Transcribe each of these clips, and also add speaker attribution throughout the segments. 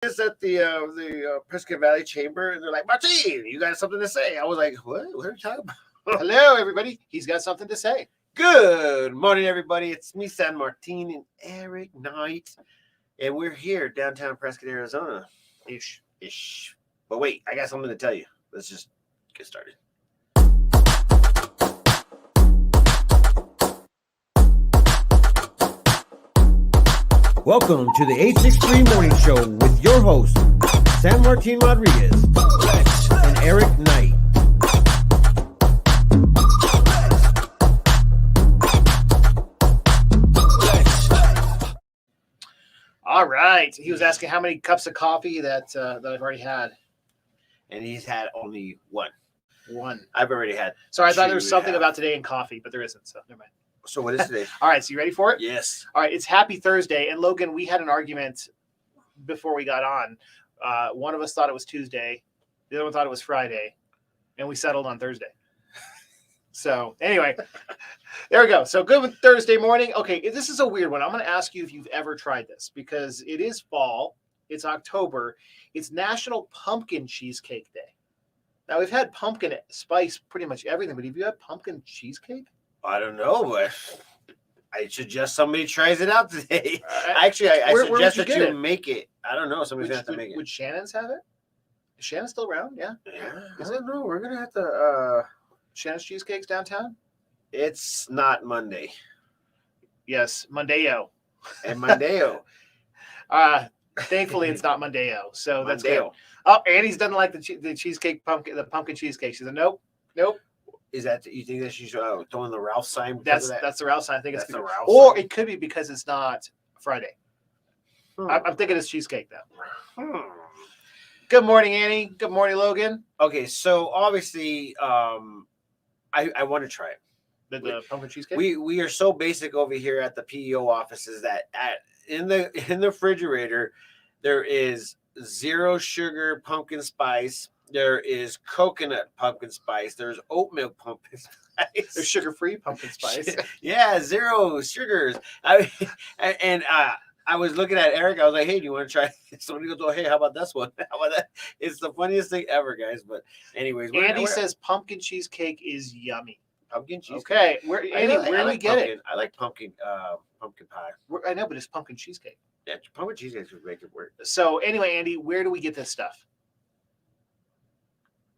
Speaker 1: Is at the Prescott Valley Chamber, and they're like, Martin, you got something to say? I was like, what? What are you talking about?
Speaker 2: Hello, everybody. He's got something to say.
Speaker 1: Good morning, everybody. It's me, San Martin, and Eric Knight, and we're here downtown Prescott, Arizona. Ish. But wait, I got something to tell you. Let's just get started. Welcome to the 863 Morning Show with your hosts, San Martin Rodriguez and Eric Knight.
Speaker 2: All right. He was asking how many cups of coffee that I've already had.
Speaker 1: And he's had only one.
Speaker 2: One.
Speaker 1: I've already had.
Speaker 2: Sorry, I thought there was something about today in coffee, but there isn't. So never mind.
Speaker 1: So what is today?
Speaker 2: All right. So you ready for it?
Speaker 1: Yes.
Speaker 2: All right. It's Happy Thursday. And Logan, we had an argument before we got on. One of us thought it was Tuesday. The other one thought it was Friday. And we settled on Thursday. So anyway, there we go. So good Thursday morning. Okay, this is a weird one. I'm going to ask you if you've ever tried this because it is fall. It's October. It's National Pumpkin Cheesecake Day. Now, we've had pumpkin spice pretty much everything, but have you had pumpkin cheesecake?
Speaker 1: I don't know, but I suggest somebody tries it out today. Actually, I suggest that you make it. I don't know. Somebody's going to have to make it.
Speaker 2: Would Shannon's have it? Is Shannon still around? Yeah.
Speaker 1: I don't know. We're going to have to...
Speaker 2: Shannon's Cheesecakes downtown?
Speaker 1: It's not Monday.
Speaker 2: Yes, Mondeo.
Speaker 1: And Mondeo.
Speaker 2: Thankfully, it's not Mondeo, so that's good.
Speaker 1: Mondeo.
Speaker 2: Oh, Annie's doesn't like the cheesecake the pumpkin cheesecake. She said, nope.
Speaker 1: Is that you think that she's throwing the Ralph sign?
Speaker 2: That's the Ralph sign. I think
Speaker 1: that's
Speaker 2: it's
Speaker 1: the Ralph.
Speaker 2: Or
Speaker 1: sign.
Speaker 2: It could be because it's not Friday. I'm thinking it's cheesecake though. Good morning, Annie. Good morning, Logan.
Speaker 1: Okay, so obviously, I want to try it.
Speaker 2: The pumpkin cheesecake.
Speaker 1: We are so basic over here at the PEO offices that in the refrigerator there is 0 sugar pumpkin spice. There is coconut pumpkin spice. There's oat milk pumpkin spice.
Speaker 2: There's sugar-free pumpkin spice.
Speaker 1: Yeah, 0 sugars. I was looking at Eric. I was like, "Hey, do you want to try?" Somebody goes, "Oh, hey, how about this one? How about that?" It's the funniest thing ever, guys. But anyways,
Speaker 2: Andy says pumpkin cheesecake is yummy.
Speaker 1: Pumpkin cheesecake.
Speaker 2: Okay, where do we get it?
Speaker 1: I like pumpkin pie.
Speaker 2: I know, but it's pumpkin cheesecake.
Speaker 1: Yeah, pumpkin cheesecake would make it work.
Speaker 2: So anyway, Andy, where do we get this stuff?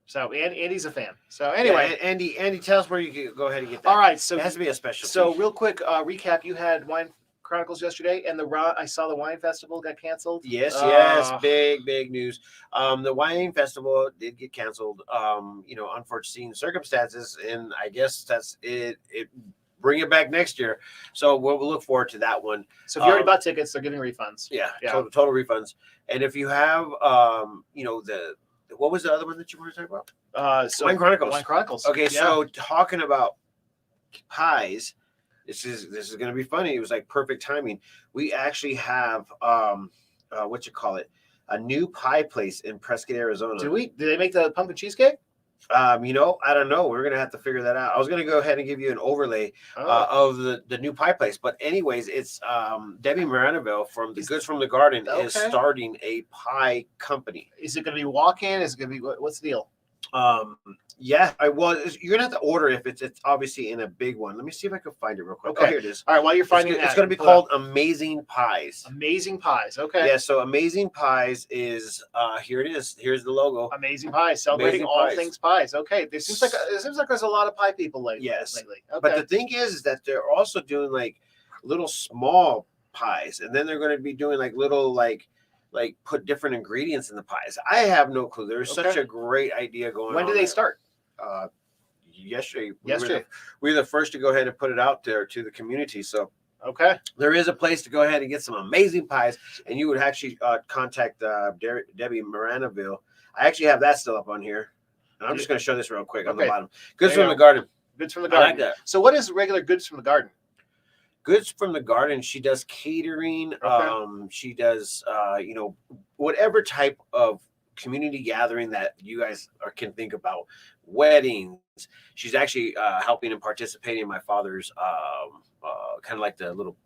Speaker 2: So Andy's a fan. So anyway,
Speaker 1: yeah, Andy, tell us where you can go ahead and get that.
Speaker 2: All right, so
Speaker 1: it has to be a special.
Speaker 2: So real quick recap: you had Wine Chronicles yesterday, and I saw the wine festival got canceled.
Speaker 1: Yes, big news. The wine festival did get canceled. Unforeseen circumstances, and I guess that's it. Bring it back next year. So we'll look forward to that one.
Speaker 2: So if you already bought tickets, they're giving refunds.
Speaker 1: Yeah. Total refunds. And if you have, what was the other one that you were talking about? Wine Chronicles.
Speaker 2: Wine Chronicles.
Speaker 1: Okay, so talking about pies, this is going to be funny. It was like perfect timing. We actually have a new pie place in Prescott, Arizona.
Speaker 2: Did they make the pumpkin cheesecake?
Speaker 1: I don't know. We're gonna have to figure that out. I was gonna go ahead and give you an overlay of the new pie place, but anyways, it's Debbie Moranaville from the Goods from the Garden is starting a pie company.
Speaker 2: Is it gonna be walk-in? Is it gonna be what's the deal?
Speaker 1: Yeah, you're gonna have to order if it's obviously in a big one. Let me see if I can find it real quick.
Speaker 2: Okay.
Speaker 1: Oh, here it is.
Speaker 2: All right, while you're finding
Speaker 1: it's gonna be called Amazing Pies.
Speaker 2: Amazing Pies. Okay.
Speaker 1: Yeah, so Amazing Pies is here it is. Here's the logo.
Speaker 2: Amazing Pies, celebrating all things pies. Okay. It seems like there's a lot of pie people lately.
Speaker 1: Yes.
Speaker 2: Okay.
Speaker 1: But the thing is that they're also doing like little small pies, and then they're gonna be doing like little like put different ingredients in the pies. I have no clue. There's such a great idea going on.
Speaker 2: When do they start?
Speaker 1: Yesterday.
Speaker 2: We
Speaker 1: were the first to go ahead and put it out there to the community. So there is a place to go ahead and get some amazing pies, and you would actually contact Debbie Moranaville. I actually have that still up on here, and I'm just going to show this real quick on the bottom. Goods from the Garden.
Speaker 2: Goods from the Garden.
Speaker 1: I like that.
Speaker 2: So what is regular Goods from the Garden?
Speaker 1: Goods from the Garden. She does catering. She does whatever type of community gathering that you guys can think about. Weddings. She's actually helping and participating in my father's kind of like the little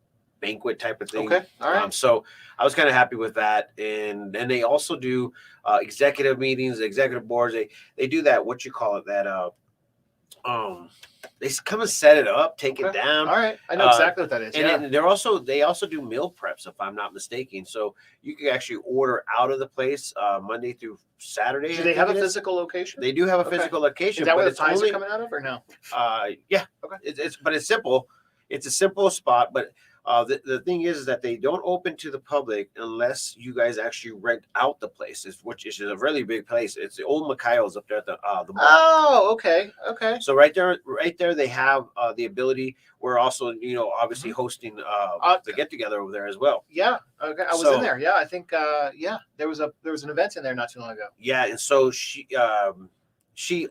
Speaker 1: banquet type of thing.
Speaker 2: Okay, all right.
Speaker 1: So I was kind of happy with that. And then they also do executive meetings, executive boards. They do that, what you call it, that they come and set it up, take it down.
Speaker 2: All right, I know exactly what that is.
Speaker 1: And then they also do meal preps, if I'm not mistaken. So you can actually order out of the place Monday through Saturday.
Speaker 2: Do they have a physical location?
Speaker 1: They do have a physical location.
Speaker 2: Is that where the pies are coming out of, or no?
Speaker 1: Yeah.
Speaker 2: Okay.
Speaker 1: It's simple. It's a simple spot, but the thing is that they don't open to the public unless you guys actually rent out the place, which is a really big place. It's the old Mikhail's up there at the mall.
Speaker 2: Oh, okay.
Speaker 1: So right there, they have the ability. We're also, obviously hosting the get together over there as well.
Speaker 2: Yeah. Okay. I was in there. Yeah. I think. Yeah. There was an event in there not too long ago.
Speaker 1: Yeah, and so she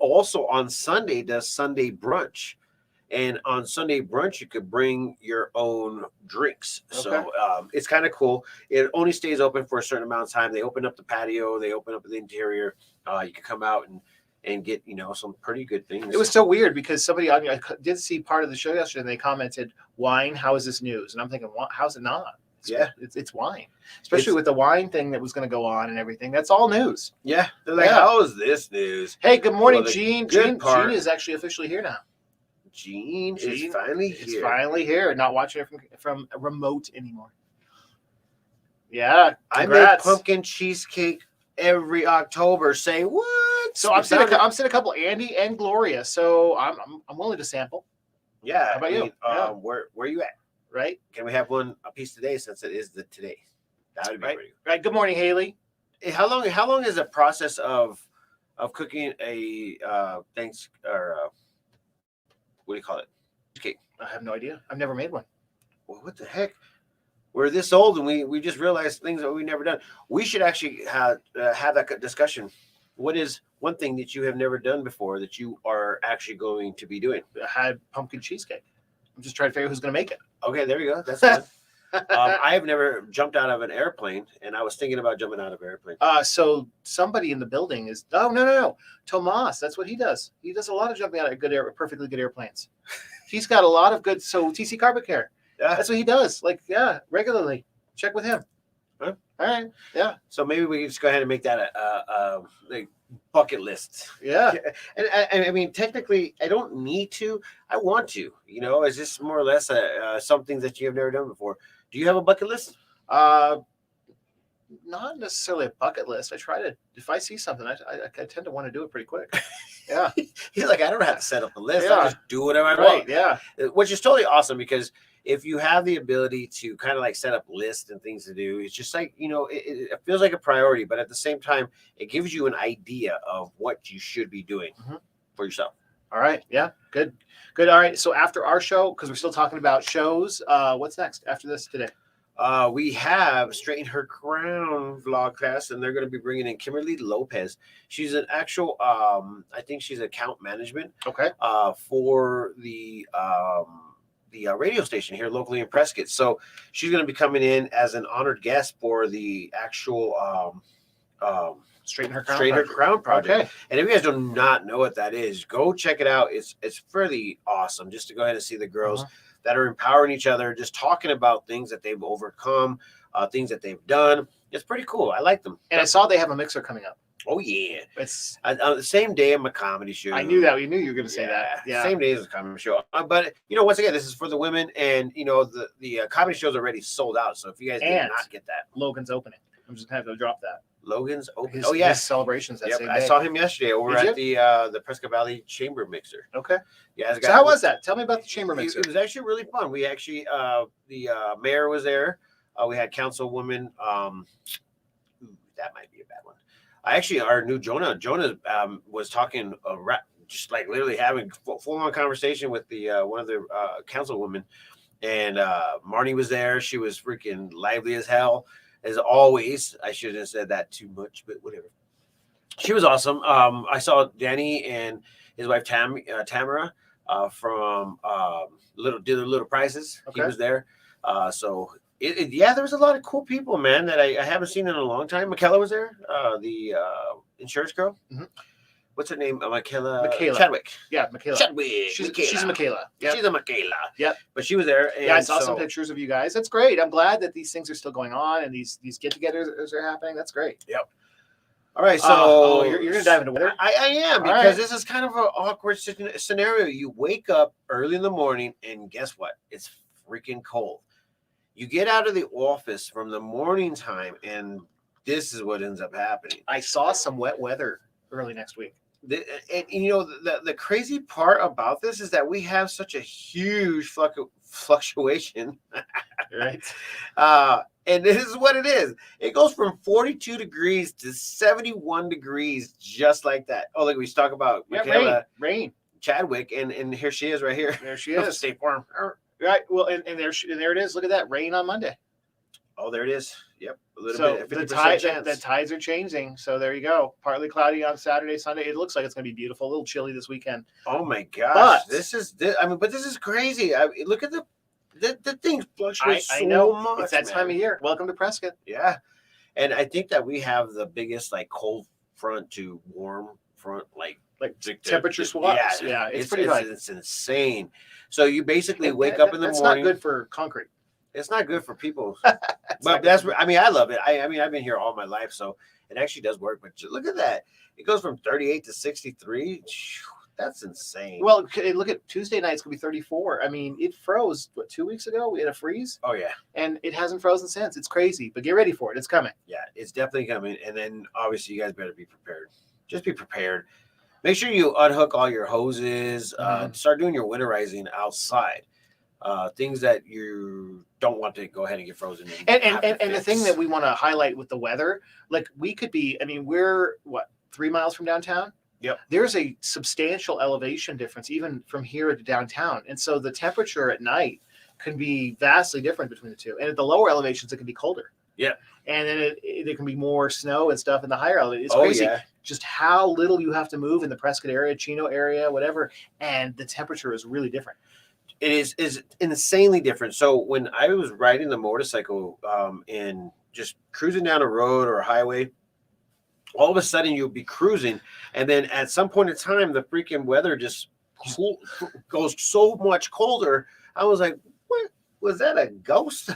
Speaker 1: also on Sunday does Sunday brunch. And on Sunday brunch, you could bring your own drinks. Okay. So it's kind of cool. It only stays open for a certain amount of time. They open up the patio. They open up the interior. You can come out and get, some pretty good things.
Speaker 2: It was so weird because I did see part of the show yesterday and they commented, wine, how is this news? And I'm thinking, how's it not? It's wine, especially with the wine thing that was going to go on and everything. That's all news.
Speaker 1: Yeah. They're like, how is this news?
Speaker 2: Hey, good morning, Gene. Gene is actually officially here now.
Speaker 1: Gene is finally here.
Speaker 2: It's finally here. Not watching it from a remote anymore. Yeah, congrats.
Speaker 1: I make pumpkin cheesecake every October. Say what?
Speaker 2: So I'm seeing a couple, Andy and Gloria. So I'm willing to sample.
Speaker 1: Yeah.
Speaker 2: How about you?
Speaker 1: Where are you at?
Speaker 2: Right.
Speaker 1: Can we have one a piece today since it is the today? That would be
Speaker 2: right.
Speaker 1: Pretty good.
Speaker 2: Right. Good morning, Haley.
Speaker 1: Hey, how long is the process of cooking a what do you call it? Cake.
Speaker 2: I have no idea. I've never made one.
Speaker 1: Well, what the heck? We're this old and we just realized things that we've never done. We should actually have that discussion. What is one thing that you have never done before that you are actually going to be doing?
Speaker 2: I had pumpkin cheesecake. I'm just trying to figure out who's going to make it.
Speaker 1: Okay, there you go. That's fun. I have never jumped out of an airplane, and I was thinking about jumping out of an airplane.
Speaker 2: So somebody in the building is. Oh no, Tomas. That's what he does. He does a lot of jumping out of perfectly good airplanes. He's got a lot of good. So TC Carpet Care. Yeah, that's what he does. Regularly. Check with him.
Speaker 1: Huh?
Speaker 2: All right. Yeah.
Speaker 1: So maybe we can just go ahead and make that a bucket list.
Speaker 2: Yeah.
Speaker 1: And I mean, technically, I don't need to. I want to. It's just more or less something that you have never done before. Do you have a bucket list?
Speaker 2: Not necessarily a bucket list. I try to. If I see something, I tend to want to do it pretty quick. Yeah.
Speaker 1: He's like, I don't have to set up a list. I just do whatever I want.
Speaker 2: Yeah.
Speaker 1: Which is totally awesome because if you have the ability to kind of set up lists and things to do, it's just it feels like a priority, but at the same time, it gives you an idea of what you should be doing for yourself.
Speaker 2: All right. Yeah. Good. All right. So after our show, because we're still talking about shows, what's next after this today?
Speaker 1: We have Straighten Her Crown vlog class, and they're going to be bringing in Kimberly Lopez. She's an actual, I think she's account management.
Speaker 2: Okay.
Speaker 1: For the radio station here locally in Prescott. So she's going to be coming in as an honored guest for the actual
Speaker 2: Straighten Her
Speaker 1: Crown project.
Speaker 2: Okay.
Speaker 1: And if you guys do not know what that is, go check it out. It's fairly awesome just to go ahead and see the girls that are empowering each other, just talking about things that they've overcome, things that they've done. It's pretty cool. I like them.
Speaker 2: And I saw they have a mixer coming up.
Speaker 1: Oh, yeah.
Speaker 2: It's
Speaker 1: the same day of my comedy show.
Speaker 2: I knew that. You knew you were going to say that. Yeah.
Speaker 1: Same day as the comedy show. But, once again, this is for the women. And, the comedy show's already sold out. So if you guys did not get that.
Speaker 2: Logan's opening. I'm just going to have to drop that.
Speaker 1: Logan's open.
Speaker 2: His celebrations that same day.
Speaker 1: I saw him yesterday over at the Prescott Valley Chamber Mixer.
Speaker 2: Okay.
Speaker 1: Yeah.
Speaker 2: So how was that? Tell me about the Chamber Mixer.
Speaker 1: It was actually really fun. We actually, the mayor was there. We had councilwoman. That might be a bad one. Our new Jonah was talking, just literally having full-on conversation with the one of the councilwomen. And Marnie was there. She was freaking lively as hell. As always, I shouldn't have said that too much, but whatever. She was awesome. I saw Danny and his wife Tamara from Little Prices. Okay. He was there. So there was a lot of cool people, man, that I haven't seen in a long time. Michaela was there, the insurance girl. what's her name? Michaela
Speaker 2: Michaela.
Speaker 1: Chadwick.
Speaker 2: Yeah, Michaela.
Speaker 1: Chadwick.
Speaker 2: She's a Michaela. Yep.
Speaker 1: She's a Michaela.
Speaker 2: Yep.
Speaker 1: But she was there. And
Speaker 2: Yeah, I saw some pictures of you guys. That's great. I'm glad that these things are still going on and these get-togethers are happening. That's great.
Speaker 1: Yep. All right, so
Speaker 2: you're gonna dive into weather.
Speaker 1: I am, because this is kind of an awkward scenario. You wake up early in the morning and guess what? It's freaking cold. You get out of the office from the morning time and this is what ends up happening.
Speaker 2: I saw some wet weather early next week.
Speaker 1: And you know, the crazy part about this is that we have such a huge fluctuation,
Speaker 2: right?
Speaker 1: And this is what it is. It goes from 42 degrees to 71 degrees, just like that. Oh, look, we talk about Michaela
Speaker 2: rain.
Speaker 1: Chadwick, and here she is, right here.
Speaker 2: There she is.
Speaker 1: State Farm.
Speaker 2: Right. Well, and there it is. Look at that rain on Monday.
Speaker 1: Oh, there it is. Yep, a little bit.
Speaker 2: The tides are changing. So there you go. Partly cloudy on Saturday, Sunday. It looks like it's going to be beautiful. A little chilly this weekend.
Speaker 1: Oh my gosh, but this is crazy. Look at the things fluctuate so much.
Speaker 2: It's that time of year. Welcome to Prescott.
Speaker 1: Yeah, and I think that we have the biggest cold front to warm front like
Speaker 2: temperature swaps. Yeah, it's pretty high.
Speaker 1: It's insane. So you basically wake up in the morning.
Speaker 2: That's not good for concrete.
Speaker 1: It's not good for people. But I love it. I mean, I've been here all my life, so it actually does work. But look at that. It goes from 38 to 63. That's insane.
Speaker 2: Well, look at Tuesday night. It's going to be 34. I mean, it froze, 2 weeks ago? We had a freeze.
Speaker 1: Oh, yeah.
Speaker 2: And it hasn't frozen since. It's crazy. But get ready for it. It's coming.
Speaker 1: Yeah, it's definitely coming. And then, obviously, you guys better be prepared. Just be prepared. Make sure you unhook all your hoses. Start doing your winterizing outside. Things that you don't want to go ahead and get frozen.
Speaker 2: And the thing that we want to highlight with the weather, we could be, we're 3 miles from downtown?
Speaker 1: Yep.
Speaker 2: There's a substantial elevation difference even from here to downtown. And so the temperature at night can be vastly different between the two. And at the lower elevations, it can be colder.
Speaker 1: Yeah.
Speaker 2: And then there can be more snow and stuff in the higher elevations. It's crazy.
Speaker 1: Yeah.
Speaker 2: Just how little you have to move in the Prescott area, Chino area, whatever. And the temperature is really different.
Speaker 1: It is insanely different. So when I was riding the motorcycle and just cruising down a road or a highway, all of a sudden you'll be cruising, and then at some point in time, the freaking weather just goes so much colder. I was like, "What was that? A ghost?"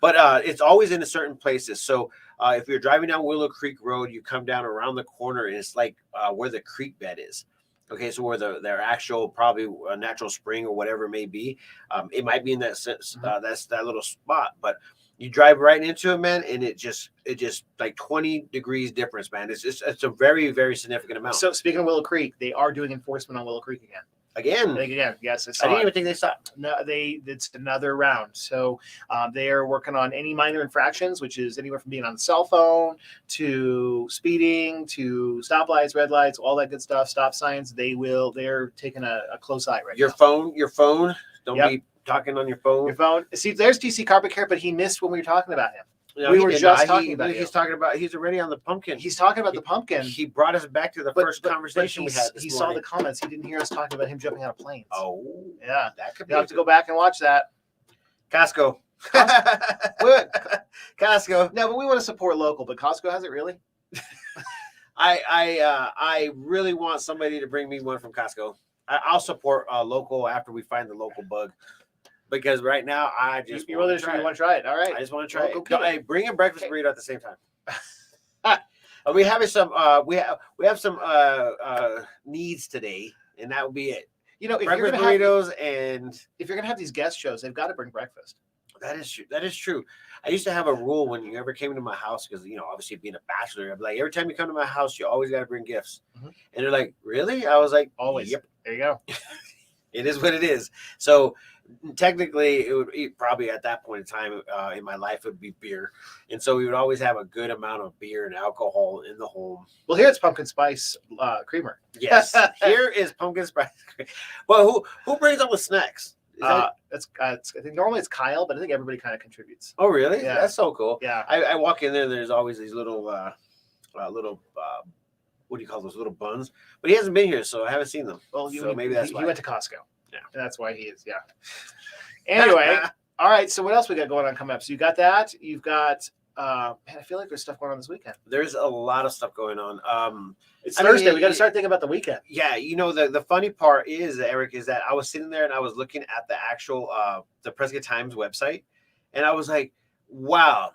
Speaker 1: But it's always in certain places. So if you're driving down Willow Creek Road, you come down around the corner, and it's like where the creek bed is. Okay, so where their actual probably a natural spring or whatever it may be, it might be in that sense. That's that little spot, but you drive right into it, man, and it just like 20 degrees difference, man. It's a very, very significant amount.
Speaker 2: So speaking of Willow Creek, they are doing enforcement on Willow Creek again.
Speaker 1: Again,
Speaker 2: yes.
Speaker 1: I didn't even think they stopped.
Speaker 2: No, it's another round. So they are working on any minor infractions, which is anywhere from being on the cell phone to speeding to stoplights, red lights, all that good stuff. Stop signs. They're taking a close eye right now.
Speaker 1: Your phone. Don't be talking on your phone.
Speaker 2: Your phone. See, there's DC Carpet Care, but he missed when we were talking about him.
Speaker 1: No,
Speaker 2: we were just talking about
Speaker 1: he's already on the pumpkin.
Speaker 2: He's talking about the pumpkin.
Speaker 1: He brought us back to the first conversation we had.
Speaker 2: He saw the comments. He didn't hear us talking about him jumping out of planes.
Speaker 1: Oh,
Speaker 2: yeah.
Speaker 1: That could be.
Speaker 2: You have to go back and watch that.
Speaker 1: Costco. Costco.
Speaker 2: No, but we want to support local, but Costco has it really?
Speaker 1: I really want somebody to bring me one from Costco. I'll support local after we find the local bug. Because right now, I just
Speaker 2: you want to try it. All right.
Speaker 1: I just want to try it.
Speaker 2: Okay.
Speaker 1: Hey, bring a breakfast burrito at the same time. We have some. We have some needs today, and that will be it.
Speaker 2: You know, if
Speaker 1: breakfast burritos, and
Speaker 2: if you're gonna have these guest shows, they've got to bring breakfast.
Speaker 1: That is true. That is true. I used to have a rule when you ever came to my house, because obviously being a bachelor, I'd be like, every time you come to my house, you always got to bring gifts. And they're like, really? I was like,
Speaker 2: always.
Speaker 1: Yep.
Speaker 2: There you go.
Speaker 1: It is what it is. So technically, it would probably at that point in time in my life, it would be beer. And so we would always have a good amount of beer and alcohol in the home.
Speaker 2: Well, here it's pumpkin spice creamer.
Speaker 1: Yes. Here is pumpkin spice creamer. Well, who brings up with snacks?
Speaker 2: I think normally it's Kyle, but I think everybody kind of contributes.
Speaker 1: Oh, really?
Speaker 2: Yeah.
Speaker 1: That's so cool.
Speaker 2: Yeah.
Speaker 1: I walk in there, there's always these little what do you call those little buns? But he hasn't been here, so I haven't seen them.
Speaker 2: Well,
Speaker 1: maybe that's why.
Speaker 2: He went to Costco.
Speaker 1: Yeah.
Speaker 2: And that's why he is. Yeah. Anyway, all right. So what else we got going on coming up? So you got that. You've got man, I feel like there's stuff going on this weekend.
Speaker 1: There's a lot of stuff going on.
Speaker 2: It's Thursday. We got to start thinking about the weekend.
Speaker 1: Yeah, the funny part is, Eric, is that I was sitting there and I was looking at the actual the Prescott Times website, and I was like, wow,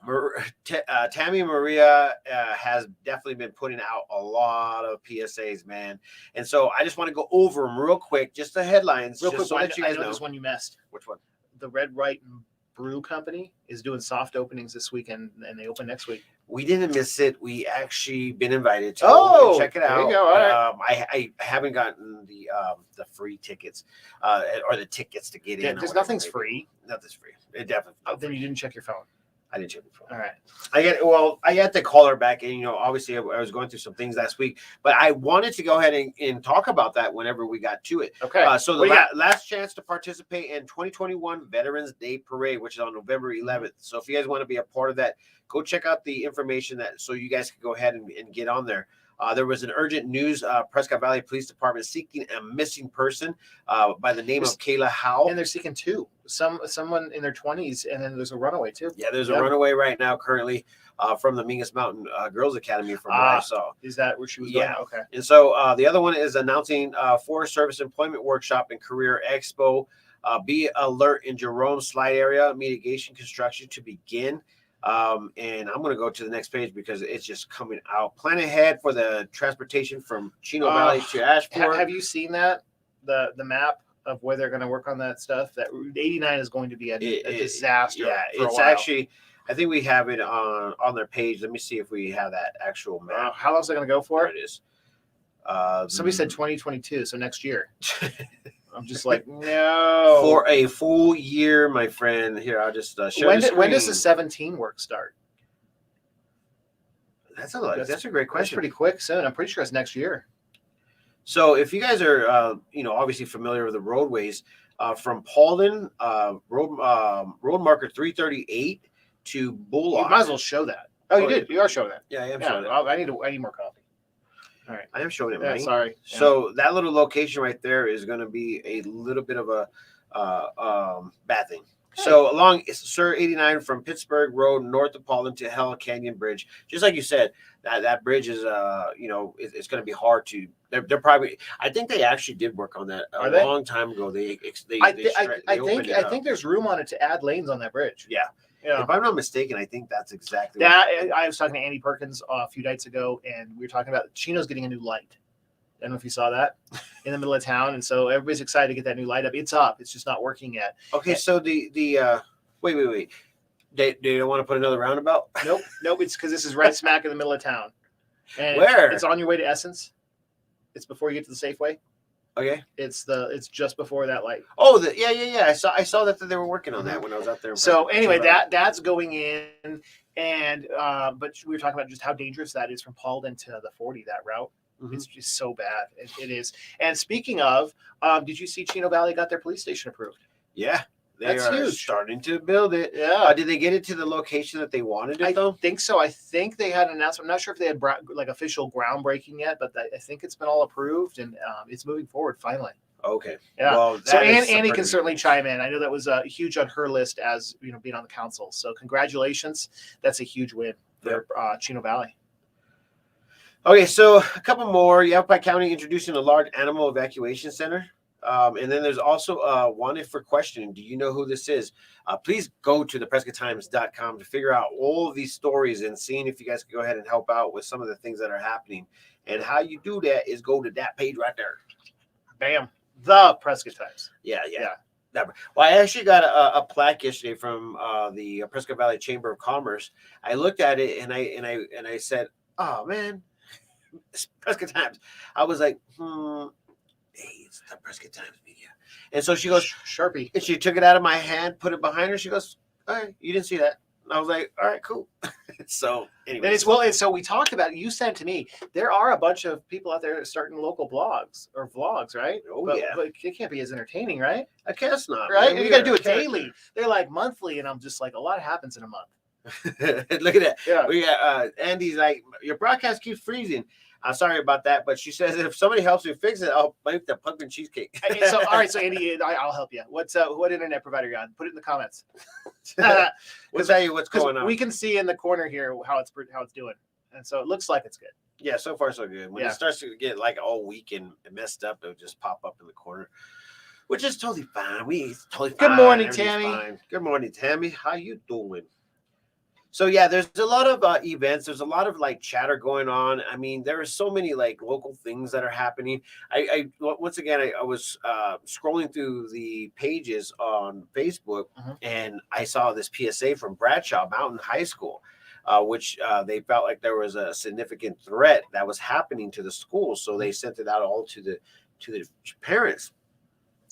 Speaker 1: Tammy Maria has definitely been putting out a lot of PSAs, man. And so I just want to go over them real quick, just the headlines.
Speaker 2: Real
Speaker 1: just
Speaker 2: quick,
Speaker 1: so that you guys know.
Speaker 2: there's one you missed.
Speaker 1: Which one?
Speaker 2: The Red, White, and Brew Company is doing soft openings this weekend, and they open next week.
Speaker 1: We didn't miss it. We actually been invited to check it out.
Speaker 2: There you go. All right.
Speaker 1: I haven't gotten the free tickets or the tickets to get in.
Speaker 2: There's nothing's free.
Speaker 1: Nothing's free. It definitely.
Speaker 2: Then you didn't check your phone.
Speaker 1: I didn't check my phone.
Speaker 2: All right.
Speaker 1: I had to call her back, and obviously I was going through some things last week, but I wanted to go ahead and talk about that whenever we got to it.
Speaker 2: Okay.
Speaker 1: So the last chance to participate in 2021 Veterans Day Parade, which is on November 11th. So if you guys want to be a part of that, go check out the information so you guys can go ahead and get on there. There was an urgent news. Prescott Valley Police Department seeking a missing person by the name of Kayla Howe.
Speaker 2: And they're seeking two. Someone in their 20s, and then there's a runaway too.
Speaker 1: Yeah, there's a runaway right now currently from the Mingus Mountain Girls Academy from what I saw.
Speaker 2: Is that where she was going? Okay.
Speaker 1: And so the other one is announcing Forest Service Employment Workshop and Career Expo. Be alert in Jerome Slide area, mitigation construction to begin. And I'm going to go to the next page because it's just coming out. Plan ahead for the transportation from Chino Valley to Ashford.
Speaker 2: Have you seen that? The map of where they're going to work on that stuff? That Route 89 is going to be a disaster.
Speaker 1: Yeah, it's actually, I think we have it on their page. Let me see if we have that actual map.
Speaker 2: How long is it going to go for?
Speaker 1: There it is.
Speaker 2: Somebody said 2022, so next year. I'm just like, no.
Speaker 1: For a full year, my friend. Here, I'll just share
Speaker 2: when does the 17 work start?
Speaker 1: That's a great question.
Speaker 2: That's pretty quick soon. I'm pretty sure it's next year.
Speaker 1: So if you guys are, obviously familiar with the roadways, from Paulden, road marker 338 to Bullock.
Speaker 2: You might as well show that. Oh, you did. You are showing that.
Speaker 1: Yeah, I am showing it.
Speaker 2: I need more coffee. All right.
Speaker 1: I am showing it.
Speaker 2: Yeah, sorry.
Speaker 1: So that little location right there is going to be a little bit of a bad thing. Okay. So along Sir 89 from Pittsburgh Road north of Paulden to Hell Canyon Bridge, just like you said, that bridge is it's going to be hard to. They're probably. I think they actually did work on that a long time ago.
Speaker 2: I think there's room on it to add lanes on that bridge.
Speaker 1: Yeah. Yeah. If I'm not mistaken, I think that's exactly
Speaker 2: that. I was talking to Andy Perkins a few nights ago, and we were talking about Chino's getting a new light. I don't know if you saw that in the middle of town, and so everybody's excited to get that new light up. It's up. It's just not working yet.
Speaker 1: Okay, so the wait. They don't want to put another roundabout?
Speaker 2: Nope. It's because this is right smack in the middle of town. And
Speaker 1: where?
Speaker 2: It's on your way to Essence. It's before you get to the Safeway.
Speaker 1: Okay.
Speaker 2: It's just before that light.
Speaker 1: Oh, yeah. I saw that they were working on that when I was out there.
Speaker 2: So anyway, that's going in, and but we were talking about just how dangerous that is from Paulden to the 40, that route. Mm-hmm. It's just so bad. It is. And speaking of, did you see Chino Valley got their police station approved?
Speaker 1: Yeah.
Speaker 2: That's huge.
Speaker 1: Starting to build it.
Speaker 2: Yeah.
Speaker 1: Did they get it to the location that they wanted it, though?
Speaker 2: I think so. I think they had an announcement. I'm not sure if they had official groundbreaking yet, but I think it's been all approved, and it's moving forward finally.
Speaker 1: Okay.
Speaker 2: Yeah. Well, so Annie can certainly chime in. I know that was huge on her list as being on the council. So congratulations. That's a huge win for Chino Valley.
Speaker 1: Okay, so a couple more. Yavapai County introducing a large animal evacuation center. And then there's also wanted for questioning. Do you know who this is? Please go to theprescotttimes.com to figure out all of these stories and seeing if you guys can go ahead and help out with some of the things that are happening. And how you do that is go to that page right there.
Speaker 2: Bam. The Prescott Times.
Speaker 1: Yeah. Well, I actually got a plaque yesterday from the Prescott Valley Chamber of Commerce. I looked at it and I said, "Oh man, it's Prescott Times." I was like, hey, it's the Prescott Times Media. And so she goes,
Speaker 2: Sharpie.
Speaker 1: And she took it out of my hand, put it behind her. She goes, all right, you didn't see that. And I was like, all right, cool. So anyway.
Speaker 2: And so we talked about it. You sent to me. There are a bunch of people out there starting local blogs or vlogs, right?
Speaker 1: But
Speaker 2: it can't be as entertaining, right?
Speaker 1: I guess not.
Speaker 2: Right? You got to do it daily. They're like monthly, and I'm just like, a lot happens in a month.
Speaker 1: Look at that.
Speaker 2: Yeah.
Speaker 1: We got Andy's like, your broadcast keeps freezing. I'm sorry about that, but she says if somebody helps me fix it, I'll make the pumpkin cheesecake.
Speaker 2: So, all right, so Andy, I'll help you. What internet provider you on? Put it in the comments.
Speaker 1: We'll tell you what's going on.
Speaker 2: We can see in the corner here how it's doing, and so it looks like it's good.
Speaker 1: Yeah, so far so good. When it starts to get like all weak and messed up, it'll just pop up in the corner, which is totally fine. Totally fine.
Speaker 2: Good morning, Tammy.
Speaker 1: Fine. Good morning, Tammy. How you doing? So yeah, there's a lot of events. There's a lot of like chatter going on. I mean, there are so many like local things that are happening. I once again, I was scrolling through the pages on Facebook, and I saw this PSA from Bradshaw Mountain High School, which they felt like there was a significant threat that was happening to the school. So they sent it out all to the parents.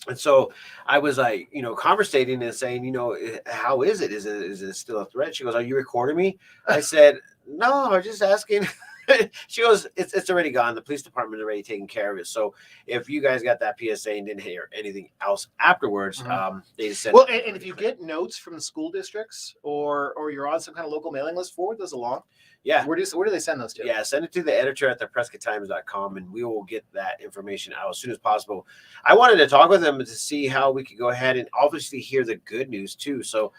Speaker 1: And so I was like, conversating and saying, how is it? Is it still a threat? She goes, are you recording me? I said, no, I'm just asking. She goes, it's already gone. The police department already taken care of it. So if you guys got that PSA and didn't hear anything else afterwards, they just said.
Speaker 2: Well, and if you get notes from the school districts or you're on some kind of local mailing list, forward those along.
Speaker 1: Yeah.
Speaker 2: Where do they send those to?
Speaker 1: Yeah, send it to the editor at the PrescottTimes.com, and we will get that information out as soon as possible. I wanted to talk with them to see how we could go ahead and obviously hear the good news too. So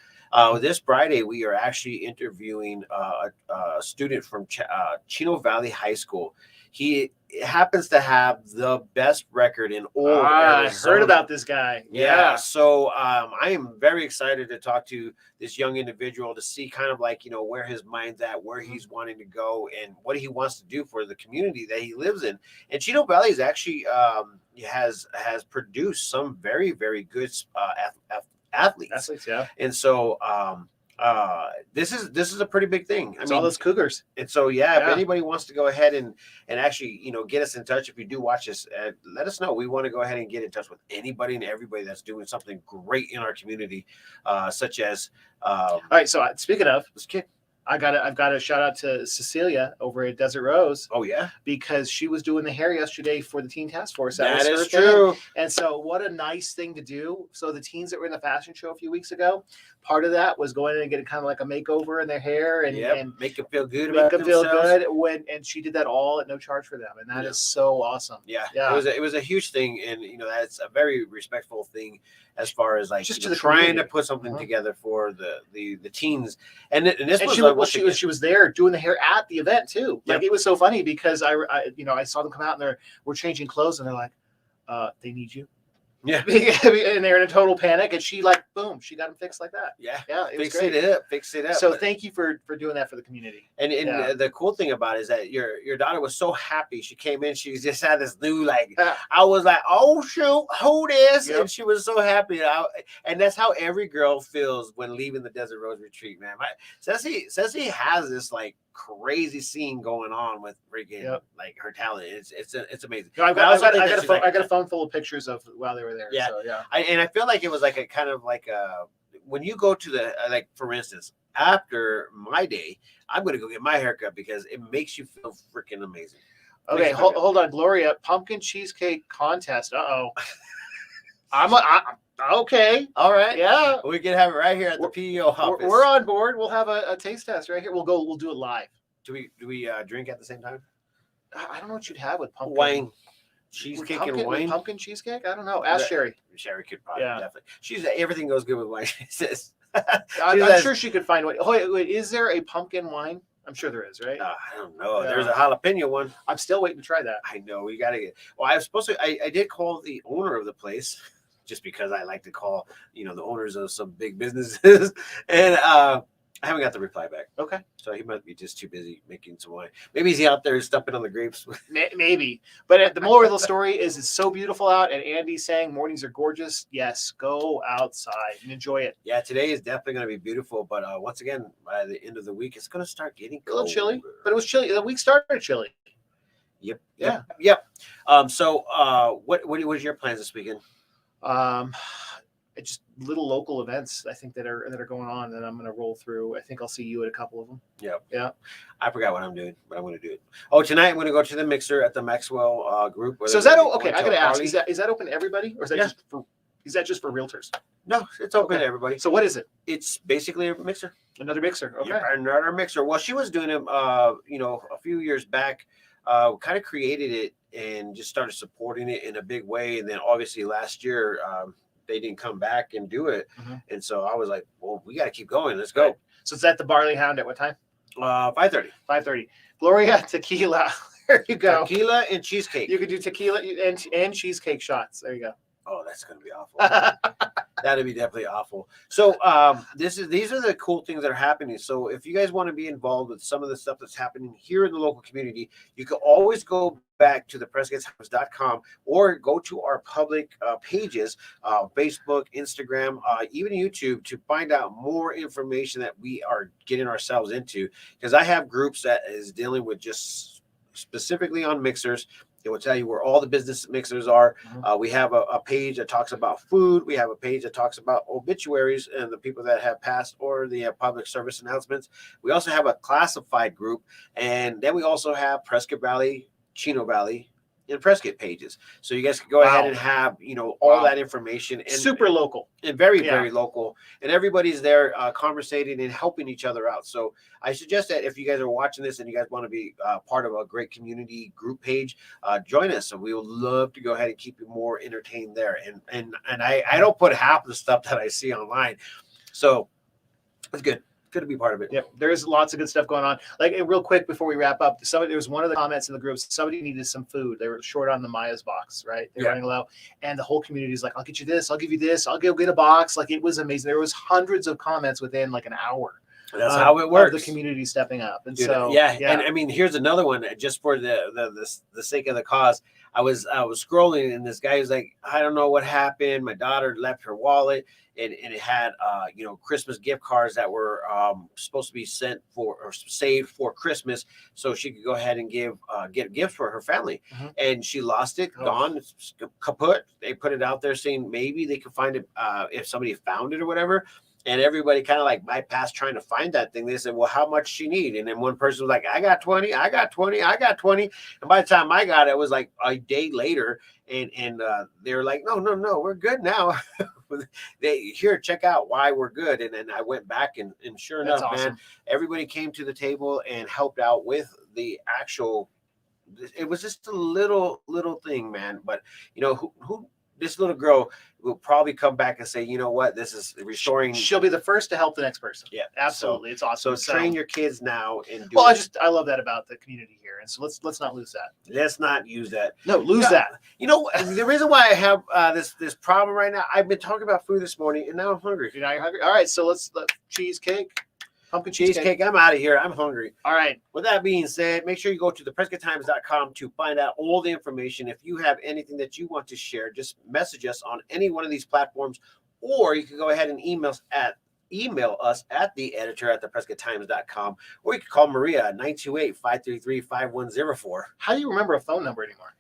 Speaker 1: this Friday, we are actually interviewing a student from Chino Valley High School. He happens to have the best record in all Arizona.
Speaker 2: I heard about this guy.
Speaker 1: Yeah. So I am very excited to talk to this young individual to see kind of like, where his mind's at, where he's wanting to go, and what he wants to do for the community that he lives in. And Chino Valley is actually has produced some very, very good athletes.
Speaker 2: Yeah.
Speaker 1: And so this is a pretty big thing.
Speaker 2: I mean, all those Cougars.
Speaker 1: And so if anybody wants to go ahead and actually get us in touch, if you do watch this, let us know. We want to go ahead and get in touch with anybody and everybody that's doing something great in our community, such as
Speaker 2: all right. So speaking of this kid, I've got a shout out to Cecilia over at Desert Rose.
Speaker 1: Oh yeah,
Speaker 2: because she was doing the hair yesterday for the Teen Task Force.
Speaker 1: That is true.
Speaker 2: And so, what a nice thing to do. So the teens that were in the fashion show a few weeks ago, part of that was going in and getting kind of like a makeover in their hair and
Speaker 1: make them feel good.
Speaker 2: And she did that all at no charge for them, and that is so awesome.
Speaker 1: Yeah. It was a huge thing, and that's a very respectful thing as far as like
Speaker 2: just
Speaker 1: trying to put something together for the teens. And this was
Speaker 2: she was there doing the hair at the event too. Like it was so funny because I saw them come out and we're changing clothes and they're like, they need you.
Speaker 1: Yeah.
Speaker 2: And they're in a total panic, and she boom, she got them fixed like that.
Speaker 1: Yeah.
Speaker 2: It
Speaker 1: Fix it up.
Speaker 2: So thank you for doing that for the community.
Speaker 1: And the cool thing about it is that your daughter was so happy. She came in, she just had this new I was like, oh shoot, who this? And she was so happy. And that's how every girl feels when leaving the Desert Rose Retreat, man. Ceci has this crazy scene going on with freaking her talent. It's amazing.
Speaker 2: No, I got a phone full of pictures of while they were there.
Speaker 1: Yeah,
Speaker 2: so,
Speaker 1: and I feel like it was like a kind of when you go to the for instance, after my day, I'm gonna go get my haircut because it makes you feel freaking amazing.
Speaker 2: Okay, hold on, Gloria. Pumpkin cheesecake contest. I'm okay.
Speaker 1: All right.
Speaker 2: Yeah.
Speaker 1: We can have it right here at the PEO office.
Speaker 2: We're on board. We'll have a taste test right here. We'll do it live.
Speaker 1: Do we drink at the same time?
Speaker 2: I don't know what you'd have with pumpkin.
Speaker 1: Wine. Cheesecake and wine.
Speaker 2: Pumpkin cheesecake? I don't know. Ask Sherry.
Speaker 1: Sherry could probably definitely. Everything goes good with wine. She says.
Speaker 2: I'm sure she could find one. Wait, is there a pumpkin wine? I'm sure there is, right?
Speaker 1: I don't know. Yeah. There's a jalapeno one.
Speaker 2: I'm still waiting to try that.
Speaker 1: I know. We got to get. Well, I was supposed to. I did call the owner of the place, just because I like to call, the owners of some big businesses, and I haven't got the reply back.
Speaker 2: Okay.
Speaker 1: So he might be just too busy making some wine. Maybe he's out there stumping on the grapes.
Speaker 2: Maybe. But the moral of the story is it's so beautiful out, and Andy's saying mornings are gorgeous. Yes, go outside and enjoy it.
Speaker 1: Yeah, today is definitely going to be beautiful. But once again, by the end of the week, it's going to start getting
Speaker 2: a little chilly. But it was chilly. The week started chilly.
Speaker 1: Yep.
Speaker 2: Yeah.
Speaker 1: Yep. So what was your plans this weekend?
Speaker 2: Just little local events I think that are going on that I'm going to roll through. I think I'll see you at a couple of them.
Speaker 1: Yeah. I forgot what I'm doing, but I'm going to do it. Oh, tonight I'm going to go to the mixer at the Maxwell group.
Speaker 2: So is that okay? I got to ask. Is that open to everybody, or is that just for realtors?
Speaker 1: No, it's open to everybody.
Speaker 2: So what is it?
Speaker 1: It's basically a mixer.
Speaker 2: Another mixer. Okay.
Speaker 1: Yeah, another mixer. Well, she was doing them, a few years back. kind of created it and just started supporting it in a big way. And then obviously last year, they didn't come back and do it. And so I was like, well, we got to keep going. Let's go.
Speaker 2: Right. So it's at the Barley Hound at what time?
Speaker 1: 5:30.
Speaker 2: 5:30. Gloria Tequila. There you go.
Speaker 1: Tequila and cheesecake.
Speaker 2: You could do tequila and cheesecake shots. There you go.
Speaker 1: Oh, that's going to be awful. That'd be definitely awful. So these are the cool things that are happening. So if you guys want to be involved with some of the stuff that's happening here in the local community, you can always go back to the PrescottTimes.com or go to our public pages, Facebook, Instagram, even YouTube, to find out more information that we are getting ourselves into. Because I have groups that is dealing with just specifically on mixers. It will tell you where all the business mixers are. We have a page that talks about food. We have a page that talks about obituaries and the people that have passed or the public service announcements. We also have a classified group. And then we also have Prescott Valley, Chino Valley, and Prescott pages. So you guys can go ahead and have, all that information. And
Speaker 2: super local.
Speaker 1: And very, very local. And everybody's there conversating and helping each other out. So I suggest that if you guys are watching this and you guys want to be part of a great community group page, join us. And we would love to go ahead and keep you more entertained there. And I don't put half the stuff that I see online. So it's good. Good to be part of it.
Speaker 2: Yep, there's lots of good stuff going on. Like real quick before we wrap up, there was one of the comments in the group. Somebody needed some food. They were short on the Maya's box, right? They're running low, and the whole community is like, "I'll get you this. I'll give you this. I'll go get a box." Like it was amazing. There was hundreds of comments within like an hour.
Speaker 1: That's how it works.
Speaker 2: The community stepping up, and
Speaker 1: and I mean, here's another one just for the sake of the cause. I was scrolling, and this guy was like, "I don't know what happened. My daughter left her wallet, and it had Christmas gift cards that were supposed to be sent for or saved for Christmas, so she could go ahead and get gifts for her family, and she lost it, gone, it's kaput. They put it out there saying maybe they could find it if somebody found it or whatever." And everybody kind of like bypassed trying to find that thing. They said, well, how much she need? And then one person was like, I got 20, I got 20, I got 20. And by the time I got it, it was like a day later. And they were like, no, we're good now. Check out why we're good. And then I went back and sure enough, man, everybody came to the table and helped out with the actual, it was just a little thing, man. But who this little girl will probably come back and say, you know what, this is restoring.
Speaker 2: She'll be the first to help the next person.
Speaker 1: Yeah,
Speaker 2: absolutely. It's awesome.
Speaker 1: So train your kids now and do
Speaker 2: I love that about the community here. And so let's not lose that.
Speaker 1: Let's not use that.
Speaker 2: No, lose that.
Speaker 1: The reason why I have this problem right now, I've been talking about food this morning and now I'm hungry.
Speaker 2: Now you're hungry? All right, so let's cheesecake. Pumpkin
Speaker 1: cheesecake. I'm out of here. I'm hungry.
Speaker 2: All right.
Speaker 1: With that being said, make sure you go to the PrescottTimes.com to find out all the information. If you have anything that you want to share, just message us on any one of these platforms, or you can go ahead and email us at the editor at the PrescottTimes.com, or you can call Maria at 928-533-5104.
Speaker 2: How do you remember a phone number anymore?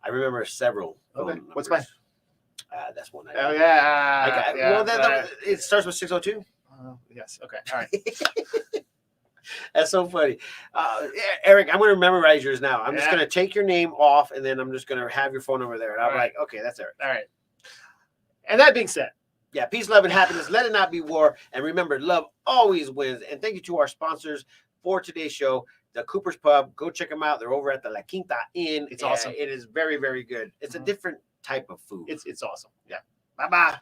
Speaker 1: I remember several.
Speaker 2: Okay. What's mine?
Speaker 1: That's one. It starts with 602.
Speaker 2: Yes. Okay. All right.
Speaker 1: That's so funny. Eric, I'm going to memorize yours now. I'm just going to take your name off, and then I'm just going to have your phone number there. And I'm like, okay, that's Eric.
Speaker 2: All right. And that being said,
Speaker 1: peace, love, and happiness. Let it not be war. And remember, love always wins. And thank you to our sponsors for today's show, the Cooper's Pub. Go check them out. They're over at the La Quinta Inn.
Speaker 2: It's awesome.
Speaker 1: It is very, very good. It's a different type of food.
Speaker 2: It's awesome.
Speaker 1: Yeah. Bye-bye.